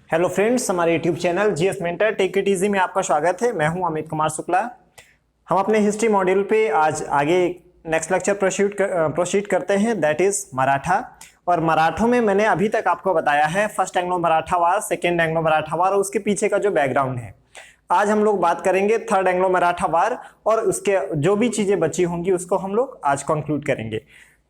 Hello friends, हमारे YouTube channel GS mentor take it easy में आपका स्वागत है। मैं हूं अमित कुमार शुक्ला। हम अपने हिस्ट्री मॉड्यूल पे आज आगे नेक्स्ट लेक्चर प्रोसीड करते हैं, दैट इज मराठा। और मराठों में मैंने अभी तक आपको बताया है फर्स्ट एंग्लो मराठा वार, सेकेंड एंग्लो मराठा वार और उसके पीछे का जो बैकग्राउंड है। आज हम लोग बात करेंगे थर्ड एंग्लो मराठा वार और उसके जो भी चीजें बची होंगी उसको हम लोग आज कंक्लूड करेंगे।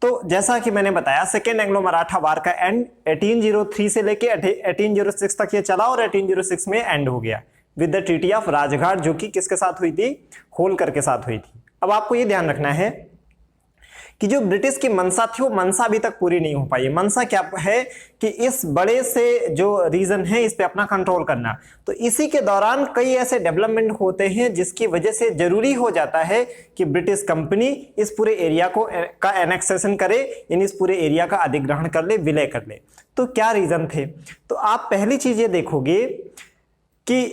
तो जैसा कि मैंने बताया, सेकेंड एंग्लो मराठा वार का एंड 1803 से लेके 1806 तक ये चला और 1806 में एंड हो गया with the treaty of Rajghat, जो कि किसके साथ हुई थी? होलकर के साथ हुई थी। अब आपको ये ध्यान रखना है कि जो ब्रिटिश की मंशा थी वो मंशा अभी तक पूरी नहीं हो पाई है। मंशा क्या है कि इस बड़े से जो रीजन है इस पे अपना कंट्रोल करना। तो इसी के दौरान कई ऐसे डेवलपमेंट होते हैं जिसकी वजह से जरूरी हो जाता है कि ब्रिटिश कंपनी इस पूरे एरिया का एनेक्सेशन करे, यानी इस पूरे एरिया का अधिग्रहण कर ले, विलय कर ले। तो क्या रीजन थे? तो आप पहली चीज ये देखोगे कि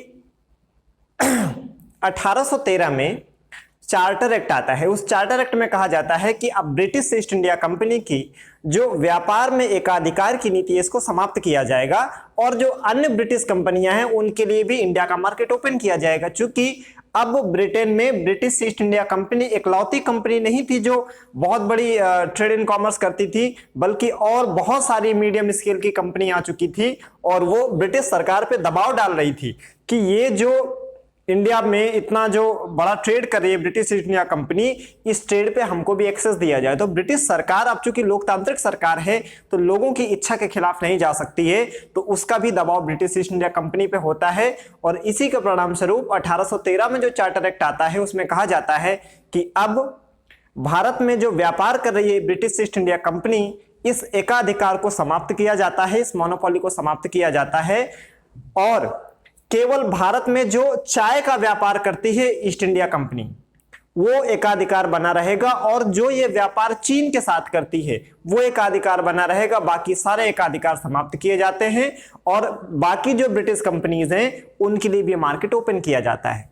1813 में चार्टर एक्ट आता है। उस चार्टर एक्ट में कहा जाता है कि अब ब्रिटिश ईस्ट इंडिया कंपनी की जो व्यापार में एकाधिकार की नीति है इसको समाप्त किया जाएगा और जो अन्य ब्रिटिश कंपनियां हैं उनके लिए भी इंडिया का मार्केट ओपन किया जाएगा। चूंकि अब ब्रिटेन में ब्रिटिश ईस्ट इंडिया कंपनी इकलौती कंपनी नहीं थी जो बहुत बड़ी ट्रेड एंड कॉमर्स करती थी, बल्कि और बहुत सारी मीडियम स्केल की कंपनी आ चुकी थी और वो ब्रिटिश सरकार पे दबाव डाल रही थी कि ये जो इंडिया में इतना जो बड़ा ट्रेड कर रही है ब्रिटिश ईस्ट इंडिया कंपनी, इस ट्रेड पे हमको भी एक्सेस दिया जाए। तो ब्रिटिश सरकार अब चूंकि लोकतांत्रिक सरकार है तो लोगों की इच्छा के खिलाफ नहीं जा सकती है, तो उसका भी दबाव ब्रिटिश ईस्ट इंडिया कंपनी पे होता है। और इसी के परिणाम स्वरूप 1813 में जो चार्टर एक्ट आता है उसमें कहा जाता है कि अब भारत में जो व्यापार कर रही है ब्रिटिश ईस्ट इंडिया कंपनी, इस एकाधिकार को समाप्त किया जाता है, इस मोनोपोली को समाप्त किया जाता है और केवल भारत में जो चाय का व्यापार करती है ईस्ट इंडिया कंपनी वो एकाधिकार बना रहेगा और जो ये व्यापार चीन के साथ करती है वो एकाधिकार बना रहेगा। बाकी सारे एकाधिकार समाप्त किए जाते हैं और बाकी जो ब्रिटिश कंपनीज हैं उनके लिए भी मार्केट ओपन किया जाता है।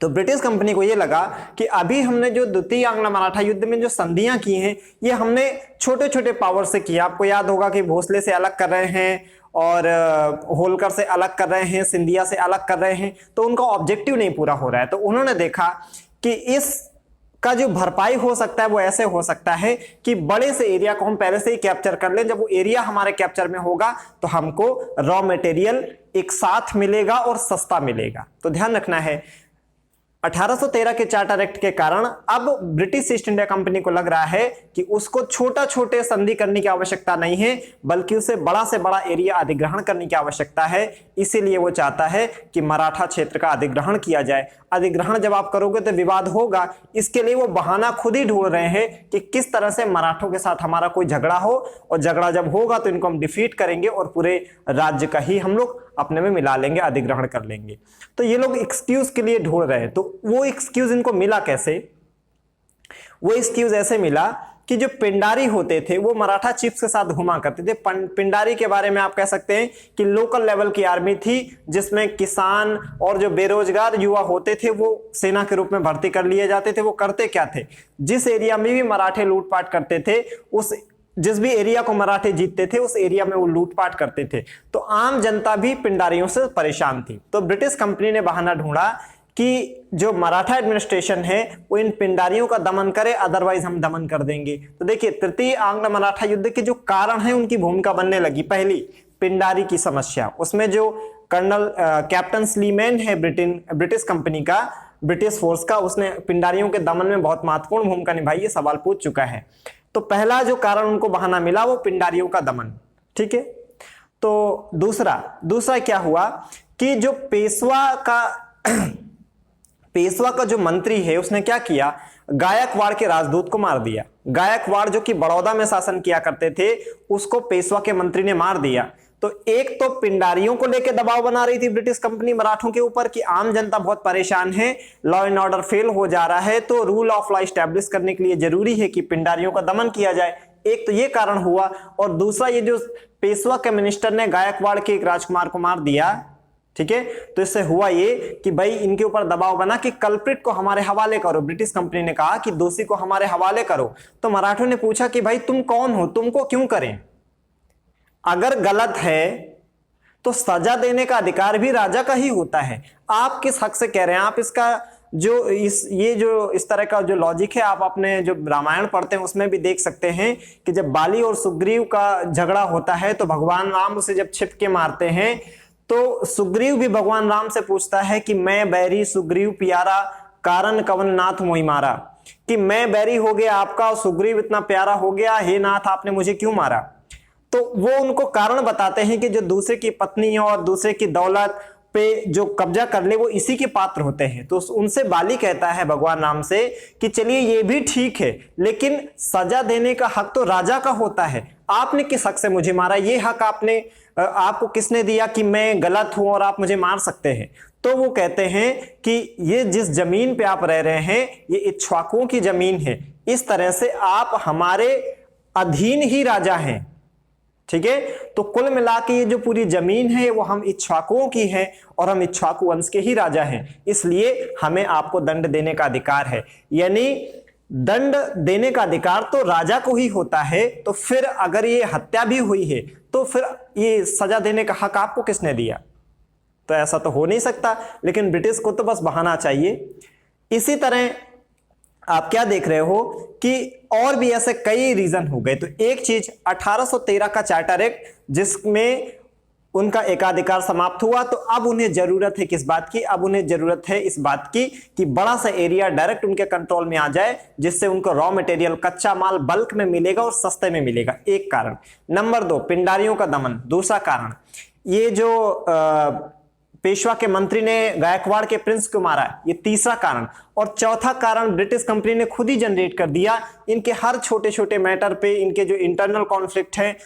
तो ब्रिटिश कंपनी को यह लगा कि अभी हमने जो द्वितीय आंग्ल मराठा युद्ध में जो संधियां की हैं ये हमने छोटे छोटे पावर से किया। आपको याद होगा कि भोसले से अलग कर रहे हैं और होलकर से अलग कर रहे हैं, सिंधिया से अलग कर रहे हैं, तो उनका ऑब्जेक्टिव नहीं पूरा हो रहा है। तो उन्होंने देखा कि इस का जो भरपाई हो सकता है वो ऐसे हो सकता है कि बड़े से एरिया को हम पहले से ही कैप्चर कर लें। जब वो एरिया हमारे कैप्चर में होगा तो हमको रॉ मटेरियल एक साथ मिलेगा और सस्ता मिलेगा। तो ध्यान रखना है 1813 के चार्टर एक्ट के कारण अब ब्रिटिश ईस्ट इंडिया कंपनी को लग रहा है कि उसको छोटा छोटे संधि करने की आवश्यकता नहीं है, बल्कि उसे बड़ा से बड़ा एरिया अधिग्रहण करने की आवश्यकता है। इसीलिए वो चाहता है कि मराठा क्षेत्र का अधिग्रहण किया जाए। अधिग्रहण जब आप करोगे तो विवाद होगा, इसके लिए वो बहाना खुद ही ढूंढ रहे हैं कि किस तरह से मराठों के साथ हमारा कोई झगड़ा हो, और झगड़ा जब होगा तो इनको हम डिफीट करेंगे और पूरे राज्य का ही हम लोग अपने में मिला लेंगे, अधिग्रहण कर लेंगे। तो ये लोग एक्सक्यूज के लिए ढूंढ रहे हैं। तो वो एक्सक्यूज इनको मिला कैसे? वो एक्सक्यूज ऐसे मिला कि जो पिंडारी होते थे वो मराठा चीफ्स के साथ घुमा करते थे। पिंडारी के बारे में आप कह सकते हैं कि लोकल लेवल की आर्मी थी जिसमें किसान और जो बेरोजगार युवा होते थे वो सेना के रूप में भर्ती कर लिए जाते थे। वो करते क्या थे? जिस एरिया में भी मराठे लूटपाट करते थे, जिस भी एरिया को मराठे जीतते थे उस एरिया में वो लूटपाट करते थे। तो आम जनता भी पिंडारियों से परेशान थी। तो ब्रिटिश कंपनी ने बहाना ढूंढा कि जो मराठा एडमिनिस्ट्रेशन है वो इन पिंडारियों का दमन करे, अदरवाइज हम दमन कर देंगे। तो देखिए, तृतीय आंग्ल मराठा युद्ध के जो कारण है उनकी भूमिका बनने लगी। पहली, पिंडारी की समस्या, उसमें जो कर्नल कैप्टन स्लीमैन है ब्रिटिश कंपनी का, ब्रिटिश फोर्स का, उसने पिंडारियों के दमन में बहुत महत्वपूर्ण भूमिका निभाई। ये सवाल पूछ चुका है। तो पहला जो कारण उनको बहाना मिला वो पिंडारियों का दमन। ठीक है। तो दूसरा क्या हुआ कि जो पेशवा का जो मंत्री है उसने क्या किया? गायकवाड़ के राजदूत को मार दिया। गायकवाड़ जो कि बड़ौदा में शासन किया करते थे उसको पेशवा के मंत्री ने मार दिया। तो एक तो पिंडारियों को लेकर दबाव बना रही थी ब्रिटिश कंपनी मराठों के ऊपर कि आम जनता बहुत परेशान है, लॉ एंड ऑर्डर फेल हो जा रहा है, तो रूल ऑफ लॉ एस्टैब्लिश करने के लिए जरूरी है कि पिंडारियों का दमन किया जाए। एक तो ये कारण हुआ, और दूसरा ये जो पेशवा के मिनिस्टर ने गायकवाड़ के एक राजकुमार को मार दिया। ठीक है। तो इससे हुआ ये कि भाई इनके ऊपर दबाव बना कि कल्प्रिट को हमारे हवाले करो। ब्रिटिश कंपनी ने कहा कि दोषी को हमारे हवाले करो। तो मराठों ने पूछा कि भाई तुम कौन हो, तुमको क्यों करें? अगर गलत है तो सजा देने का अधिकार भी राजा का ही होता है। आप किस हक से कह रहे हैं? आप इसका जो इस तरह का जो लॉजिक है आप अपने जो रामायण पढ़ते हैं उसमें भी देख सकते हैं कि जब बाली और सुग्रीव का झगड़ा होता है तो भगवान राम उसे जब छिप के मारते हैं तो सुग्रीव भी भगवान राम से पूछता है कि मैं बैरी सुग्रीव प्यारा कारण कवन नाथ मोहि मारा, कि मैं बैरी हो गया आपका और सुग्रीव इतना प्यारा हो गया, हे नाथ आपने मुझे क्यों मारा। तो वो उनको कारण बताते हैं कि जो दूसरे की पत्नी और दूसरे की दौलत पे जो कब्जा कर ले वो इसी के पात्र होते हैं। तो उनसे बाली कहता है भगवान राम से कि चलिए ये भी ठीक है, लेकिन सजा देने का हक तो राजा का होता है। आपने किस हक से मुझे मारा? ये हक आपको किसने दिया कि मैं गलत हूं और आप मुझे मार सकते हैं? तो वो कहते हैं कि ये जिस जमीन पे आप रह रहे हैं ये इक्ष्वाकुओं की जमीन है, इस तरह से आप हमारे अधीन ही राजा हैं। ठीक है, तो कुल मिला के ये जो पूरी जमीन है वो हम इक्ष्वाकुओं की है और हम इक्ष्वाकु वंश के ही राजा हैं, इसलिए हमें आपको दंड देने का अधिकार है। यानी दंड देने का अधिकार तो राजा को ही होता है। तो फिर अगर ये हत्या भी हुई है तो फिर ये सजा देने का हक आपको किसने दिया? तो ऐसा तो हो नहीं सकता, लेकिन ब्रिटिश को तो बस बहाना चाहिए। इसी तरह आप क्या देख रहे हो कि और भी ऐसे कई रीजन हो गए। तो एक चीज 1813 का चार्टर एक्ट जिसमें उनका एकाधिकार समाप्त हुआ, तो अब उन्हें जरूरत है किस बात की? अब उन्हें जरूरत है इस बात की कि बड़ा सा एरिया डायरेक्ट उनके कंट्रोल में आ जाए, जिससे उनको रॉ मटेरियल कच्चा माल बल्क में मिलेगा और सस्ते में मिलेगा। एक कारण। नंबर 2 पिंडारियों का दमन, दूसरा कारण। ये जो पेशवा के मंत्री ने गायकवाड़ के प्रिंस को मारा, ये तीसरा कारण। और चौथा कारण ब्रिटिश कंपनी ने खुद ही जनरेट कर दिया। इनके हर छोटे छोटे मैटर पे इनके जो इंटरनल कॉन्फ्लिक्ट है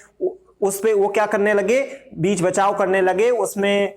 उस पे वो क्या करने लगे? बीच बचाव करने लगे, उसमें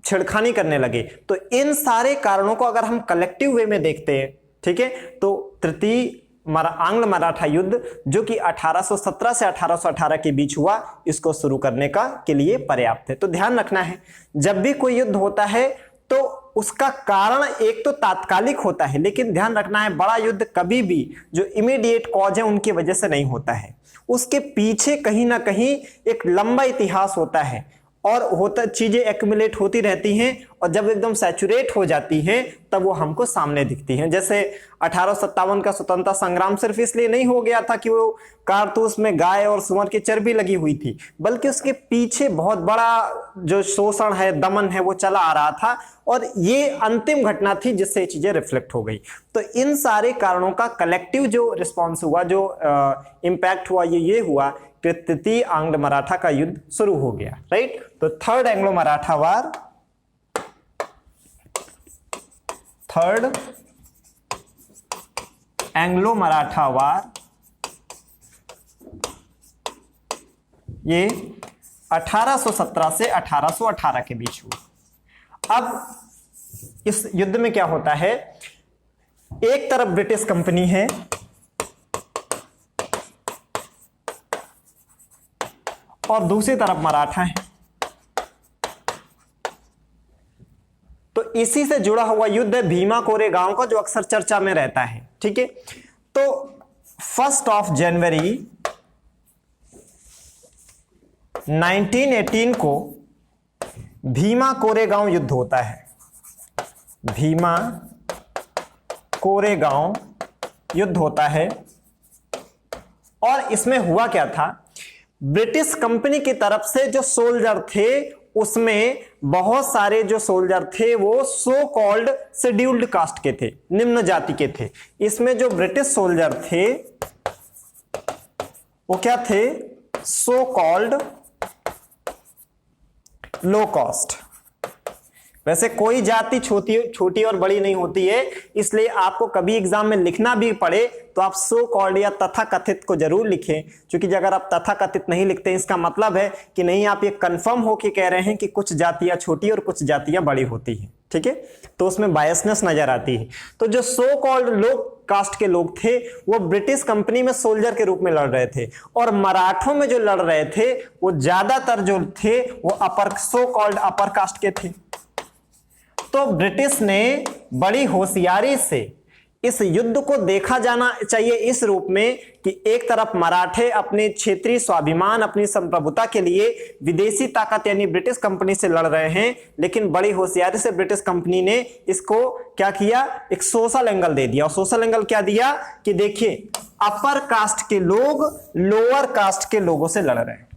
छेड़खानी करने लगे। तो इन सारे कारणों को अगर हम कलेक्टिव वे में देखते हैं, ठीक है, तो तृतीय आंग्ल मराठा युद्ध जो कि 1817 से 1818 के बीच हुआ, इसको शुरू करने के लिए पर्याप्त है। तो ध्यान रखना है, जब भी कोई युद्ध होता है तो उसका कारण एक तो तात्कालिक होता है, लेकिन ध्यान रखना है बड़ा युद्ध कभी भी जो इमीडिएट कॉज है उनकी वजह से नहीं होता है। उसके पीछे कहीं ना कहीं एक लंबा इतिहास होता है और चीजें एक्यूमुलेट होती रहती हैं, और जब एकदम सैचुरेट हो जाती हैं तब वो हमको सामने दिखती हैं। जैसे 1857 का स्वतंत्रता संग्राम सिर्फ इसलिए नहीं हो गया था कि वो कारतूस में गाय और सुअर की चर्बी लगी हुई थी, बल्कि उसके पीछे बहुत बड़ा जो शोषण है, दमन है, वो चला आ रहा था, और ये अंतिम घटना थी जिससे ये चीजें रिफ्लेक्ट हो गई। तो इन सारे कारणों का कलेक्टिव जो रिस्पॉन्स हुआ, जो इम्पैक्ट हुआ, ये हुआ कि तृतीय आंग्ल मराठा का युद्ध शुरू हो गया। राइट, तो थर्ड एंग्लो मराठा वार, थर्ड एंग्लो मराठा वार, ये 1817 से 1818 के बीच हुआ। अब इस युद्ध में क्या होता है? एक तरफ ब्रिटिश कंपनी है और दूसरी तरफ मराठा है। तो इसी से जुड़ा हुआ युद्ध है भीमा कोरेगांव का, जो अक्सर चर्चा में रहता है। ठीक है, तो 1 जनवरी 1918 को भीमा कोरेगांव युद्ध होता है। भीमा कोरेगांव युद्ध होता है, और इसमें हुआ क्या था? ब्रिटिश कंपनी की तरफ से जो सोल्जर थे उसमें बहुत सारे जो सोल्जर थे वो सो कॉल्ड शेड्यूल्ड कास्ट के थे, निम्न जाति के थे। इसमें जो ब्रिटिश सोल्जर थे वो क्या थे? So called low caste. वैसे कोई जाति छोटी और बड़ी नहीं होती है, इसलिए आपको कभी एग्जाम में लिखना भी पड़े तो आप सो कॉल्ड या तथाकथित को जरूर लिखें, क्योंकि अगर आप तथाकथित नहीं लिखते इसका मतलब है कि नहीं आप ये कंफर्म होके कह रहे हैं कि कुछ जातियां छोटी और कुछ जातियां बड़ी होती हैं। ठीक है, तो उसमें बायसनेस नजर आती है। तो जो सो कॉल्ड लो कास्ट के लोग थे वो ब्रिटिश कंपनी में सोल्जर के रूप में लड़ रहे थे, और मराठों में जो लड़ रहे थे वो ज्यादातर जो थे वो अपर सो कॉल्ड अपर कास्ट के थे। तो ब्रिटिश ने बड़ी होशियारी से इस युद्ध को देखा जाना चाहिए इस रूप में कि एक तरफ मराठे अपने क्षेत्रीय स्वाभिमान, अपनी संप्रभुता के लिए विदेशी ताकत यानी ब्रिटिश कंपनी से लड़ रहे हैं, लेकिन बड़ी होशियारी से ब्रिटिश कंपनी ने इसको क्या किया, एक सोशल एंगल दे दिया। और सोशल एंगल क्या दिया कि देखिए अपर कास्ट के लोग लोअर कास्ट के लोगों से लड़ रहे हैं।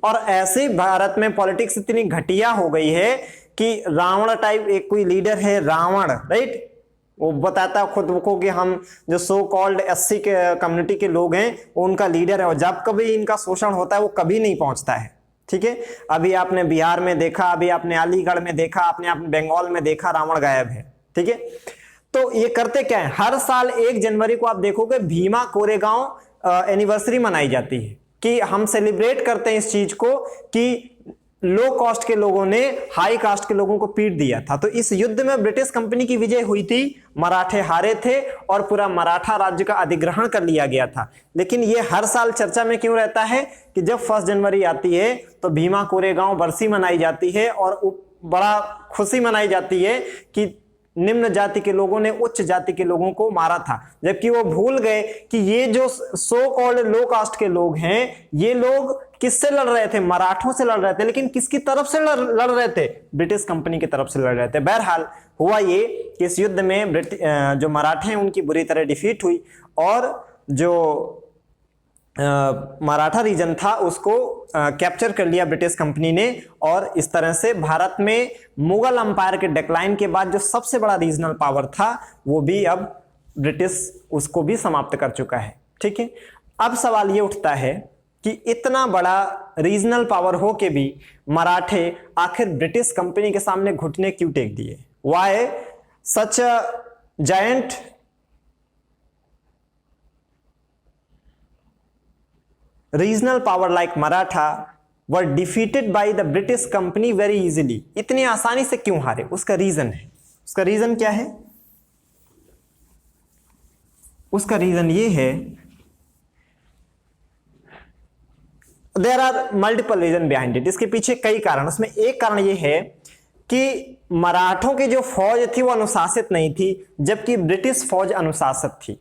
और ऐसे भारत में पॉलिटिक्स इतनी घटिया हो गई है कि रावण टाइप एक कोई लीडर है, रावण, राइट, वो बताता है खुद को कि हम जो सो कॉल्ड एससी के कम्युनिटी के लोग हैं वो उनका लीडर है, और जब कभी इनका शोषण होता है वो कभी नहीं पहुंचता है। ठीक है, अभी आपने बिहार में देखा, अभी आपने अलीगढ़ में देखा, आपने बंगाल में देखा, रावण गायब है। ठीक है, तो ये करते क्या है, हर साल 1 जनवरी को आप देखोगे भीमा कोरेगांव एनिवर्सरी मनाई जाती है कि हम सेलिब्रेट करते हैं इस चीज को कि लो कास्ट के लोगों ने हाई कास्ट के लोगों को पीट दिया था। तो इस युद्ध में ब्रिटिश कंपनी की विजय हुई थी, मराठे हारे थे और पूरा मराठा राज्य का अधिग्रहण कर लिया गया था। लेकिन ये हर साल चर्चा में क्यों रहता है कि जब 1 जनवरी आती है तो भीमा कोरेगांव बरसी मनाई जाती है और बड़ा खुशी मनाई जाती है कि निम्न जाति के लोगों ने उच्च जाति के लोगों को मारा था, जबकि वो भूल गए कि ये जो सो कॉल्ड लो कास्ट के लोग हैं ये लोग किससे लड़ रहे थे, मराठों से लड़ रहे थे, लेकिन किसकी तरफ से लड़ रहे थे, ब्रिटिश कंपनी की तरफ से लड़ रहे थे। बहरहाल हुआ ये कि इस युद्ध में जो मराठे हैं उनकी बुरी तरह डिफीट हुई और जो मराठा रीजन था उसको कैप्चर कर लिया ब्रिटिश कंपनी ने। और इस तरह से भारत में मुगल अंपायर के डिक्लाइन के बाद जो सबसे बड़ा रीजनल पावर था वो भी अब ब्रिटिश उसको भी समाप्त कर चुका है। ठीक है, अब सवाल ये उठता है कि इतना बड़ा रीजनल पावर हो के भी मराठे आखिर ब्रिटिश कंपनी के सामने घुटने क्यों टेक दिए? Why such a giant regional power like Maratha were defeated by the British company very easily? इतनी आसानी से क्यों हारे? उसका रीजन है। उसका रीजन क्या है? उसका रीजन ये है, there are multiple reason behind it. इसके पीछे कई कारण, उसमें एक कारण ये है कि मराठों की जो फौज थी वो अनुशासित नहीं थी, जबकि ब्रिटिश फौज अनुशासित थी।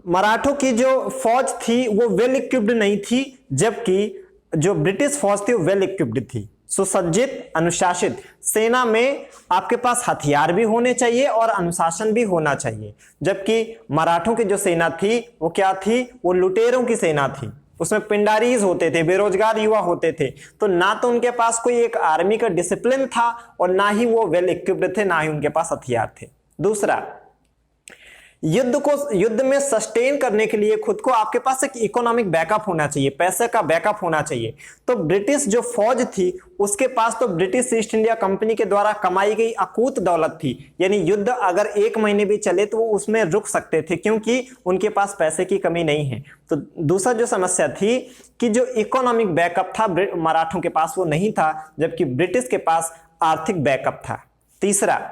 मराठों की जो फौज थी वो वेल इक्विप्ड नहीं थी, जबकि जो ब्रिटिश फौज थी वो वेल इक्विप्ड थी, सुसज्जित, अनुशासित। सेना में आपके पास हथियार भी होने चाहिए और अनुशासन भी होना चाहिए, जबकि मराठों की जो सेना थी वो क्या थी? वो लुटेरों की सेना थी। उसमें पिंडारीज होते थे, बेरोजगार युवा होते थे, तो ना तो उनके पास कोई एक आर्मी का डिसिप्लिन था और ना ही वो वेल इक्विप्ड थे, ना ही उनके पास हथियार थे। दूसरा, युद्ध में सस्टेन करने के लिए खुद को आपके पास एक इकोनॉमिक बैकअप होना चाहिए, पैसे का बैकअप होना चाहिए। तो ब्रिटिश जो फौज थी उसके पास तो ब्रिटिश ईस्ट इंडिया कंपनी के द्वारा कमाई गई अकूत दौलत थी, यानी युद्ध अगर 1 महीने भी चले तो वो उसमें रुक सकते थे क्योंकि उनके पास पैसे की कमी नहीं है। तो दूसरा जो समस्या थी कि जो इकोनॉमिक बैकअप था मराठों के पास वो नहीं था, जबकि ब्रिटिश के पास आर्थिक बैकअप था। तीसरा,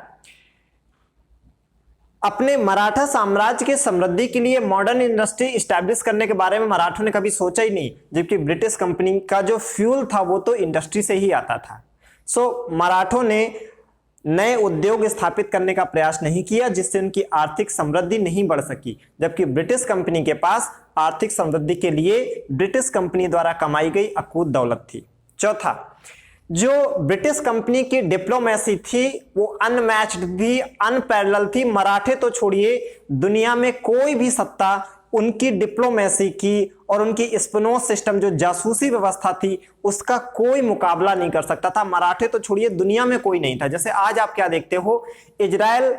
अपने मराठा साम्राज्य के समृद्धि के लिए मॉडर्न इंडस्ट्री स्टैब्लिश करने के बारे में मराठों ने कभी सोचा ही नहीं, जबकि ब्रिटिश कंपनी का जो फ्यूल था वो तो इंडस्ट्री से ही आता था। सो मराठों ने नए उद्योग स्थापित करने का प्रयास नहीं किया, जिससे उनकी आर्थिक समृद्धि नहीं बढ़ सकी, जबकि ब्रिटिश कंपनी के पास आर्थिक समृद्धि के लिए ब्रिटिश कंपनी द्वारा कमाई गई अकूत दौलत थी। चौथा, जो ब्रिटिश कंपनी की डिप्लोमेसी थी वो अनमैच्ड थी, अनपैरेलल थी। मराठे तो छोड़िए, दुनिया में कोई भी सत्ता उनकी डिप्लोमेसी की और उनकी स्पिनोज सिस्टम जो जासूसी व्यवस्था थी उसका कोई मुकाबला नहीं कर सकता था। मराठे तो छोड़िए, दुनिया में कोई नहीं था। जैसे आज आप क्या देखते हो, इजराइल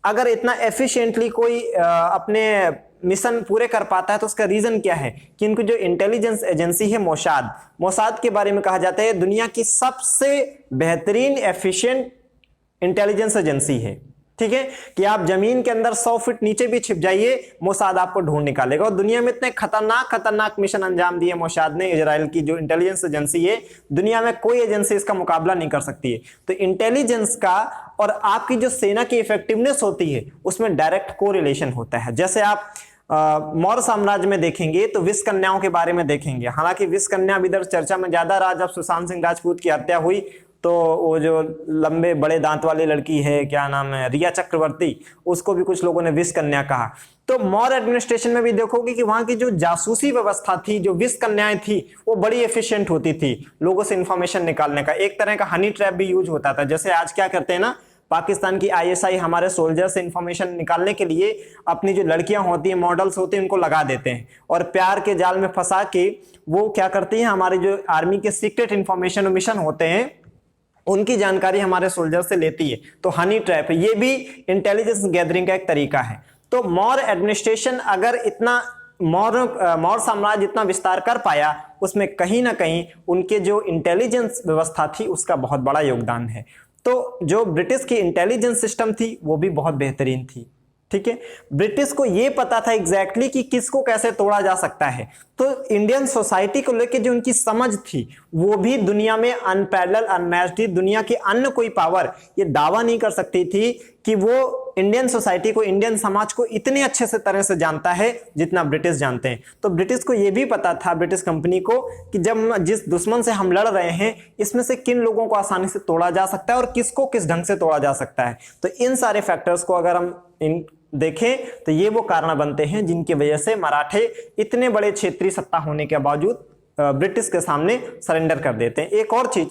अगर इतना एफिशिएंटली कोई अपने मिशन पूरे कर पाता है तो उसका रीजन क्या है कि इनकी जो इंटेलिजेंस एजेंसी है मोसाद के बारे में कहा जाता है दुनिया की सबसे बेहतरीन एफिशिएंट इंटेलिजेंस एजेंसी है। ठीक है, कि आप जमीन के अंदर 100 फीट नीचे भी छिप जाइए, मोसाद आपको ढूंढ निकालेगा। और दुनिया में इतने खतरनाक मिशन अंजाम दिए मोसाद ने, इजराइल की जो इंटेलिजेंस एजेंसी है, दुनिया में कोई एजेंसी इसका मुकाबला नहीं कर सकती है। तो इंटेलिजेंस का और आपकी जो सेना की इफेक्टिवनेस होती है उसमें डायरेक्ट कोरिलेशन होता है। जैसे आप मौर्य साम्राज्य में देखेंगे तो विष कन्याओं के बारे में देखेंगे, हालांकि विष कन्या इधर चर्चा में ज्यादा रहा जब सुशांत सिंह राजपूत की हत्या हुई, तो वो जो लंबे बड़े दांत वाली लड़की है, क्या नाम है, रिया चक्रवर्ती, उसको भी कुछ लोगों ने विष कन्या कहा। तो मौर्य एडमिनिस्ट्रेशन में भी देखोगे कि वहां की जो जासूसी व्यवस्था थी, जो विष कन्याएं थी, वो बड़ी एफिशिएंट होती थी लोगों से इंफॉर्मेशन निकालने का। एक तरह का हनी ट्रैप भी यूज होता था। जैसे आज क्या करते हैं ना, पाकिस्तान की आईएसआई हमारे सोल्जर से इंफॉर्मेशन निकालने के लिए अपनी जो लड़कियां होती हैं, मॉडल्स होते हैं, उनको लगा देते हैं और प्यार के जाल में फंसा के वो क्या करती हैं, हमारे जो आर्मी के सीक्रेट इंफॉर्मेशन मिशन होते हैं उनकी जानकारी हमारे सोल्जर से लेती है। तो हनी ट्रैप है, ये भी इंटेलिजेंस गैदरिंग का एक तरीका है। तो मौर्य एडमिनिस्ट्रेशन अगर इतना मौर्य साम्राज्य इतना विस्तार कर पाया, उसमें कहीं ना कहीं उनके जो इंटेलिजेंस व्यवस्था थी उसका बहुत बड़ा योगदान है। तो जो ब्रिटिश की इंटेलिजेंस सिस्टम थी वो भी बहुत बेहतरीन थी। ठीक है, ब्रिटिश को ये पता था एग्जैक्टली कि किसको कैसे तोड़ा जा सकता है। तो इंडियन सोसाइटी को लेकर जो उनकी समझ थी वो भी दुनिया में अनपैरेलल, अनमैच्ड थी। दुनिया की अन्य कोई पावर ये दावा नहीं कर सकती थी कि वो इंडियन सोसाइटी को, इंडियन समाज को इतने अच्छे से तरह से जानता है जितना ब्रिटिश जानते हैं। तो ब्रिटिश को ये भी पता था, ब्रिटिश कंपनी को, कि जब जिस दुश्मन से हम लड़ रहे हैं इसमें से किन लोगों को आसानी से तोड़ा जा सकता है और किसको किस ढंग से तोड़ा जा सकता है। तो इन सारे फैक्टर्स को अगर हम देखें तो ये वो कारण बनते हैं जिनकी वजह से मराठे इतने बड़े क्षेत्रीय सत्ता होने के बावजूद ब्रिटिश के सामने सरेंडर कर देते हैं। एक और चीज,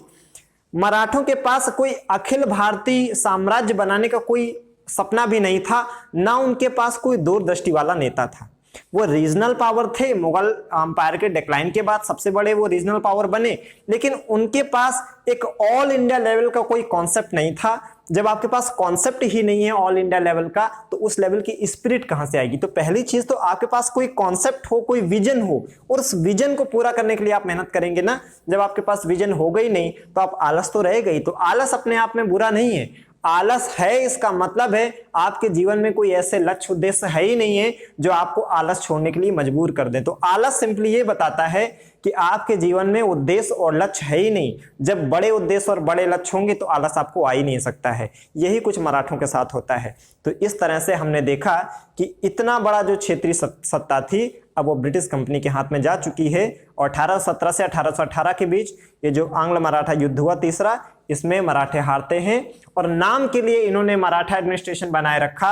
मराठों के पास कोई अखिल भारतीय साम्राज्य बनाने का कोई सपना भी नहीं था, ना उनके पास कोई दूरदृष्टि वाला नेता था। वो रीजनल पावर थे, मुगल अंपायर के डिक्लाइन के बाद सबसे बड़े वो रीजनल पावर बने, लेकिन उनके पास एक ऑल इंडिया लेवल का कोई कॉन्सेप्ट नहीं था। जब आपके पास कॉन्सेप्ट ही नहीं है ऑल इंडिया लेवल का, तो उस लेवल की स्पिरिट कहां से आएगी। तो पहली चीज तो आपके पास कोई कॉन्सेप्ट हो, कोई विजन हो, और उस विजन को पूरा करने के लिए आप मेहनत करेंगे ना। जब आपके पास विजन हो गई नहीं तो आप आलस तो रह गई। तो आलस अपने आप में बुरा नहीं है, आलस है इसका मतलब है आपके जीवन में कोई ऐसे लक्ष्य उद्देश्य है ही नहीं है जो आपको आलस छोड़ने के लिए मजबूर कर दे। तो आलस सिंपली ये बताता है कि आपके जीवन में उद्देश्य और लक्ष्य है ही नहीं। जब बड़े उद्देश्य और बड़े लक्ष्य होंगे तो आलस आपको आ ही नहीं सकता है। यही कुछ मराठों के साथ होता है। तो इस तरह से हमने देखा कि इतना बड़ा जो क्षेत्रीय सत्ता थी अब वो ब्रिटिश कंपनी के हाथ में जा चुकी है। और 1817 से 1818 के बीच ये जो आंग्ल मराठा युद्ध हुआ तीसरा, इसमें मराठे हारते हैं और नाम के लिए इन्होंने मराठा एडमिनिस्ट्रेशन बनाए रखा,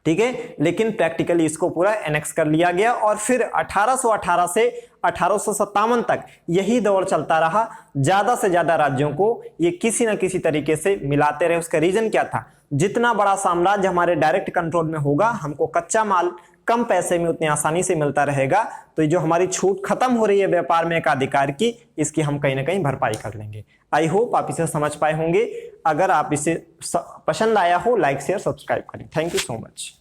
ठीक है, लेकिन प्रैक्टिकली इसको पूरा एनेक्स कर लिया गया। और फिर 1818 से 1857 तक यही दौर चलता रहा। ज्यादा से ज्यादा राज्यों को ये किसी ना किसी तरीके से मिलाते रहे। उसका रीजन क्या था, जितना बड़ा साम्राज्य हमारे डायरेक्ट कंट्रोल में होगा, हमको कच्चा माल कम पैसे में उतनी आसानी से मिलता रहेगा। तो जो हमारी छूट खत्म हो रही है व्यापार में एकाधिकार की, इसकी हम कहीं ना कहीं भरपाई कर लेंगे। आई होप आप इसे समझ पाए होंगे। अगर आप इसे पसंद आया हो, लाइक शेयर सब्सक्राइब करें। Thank you so much.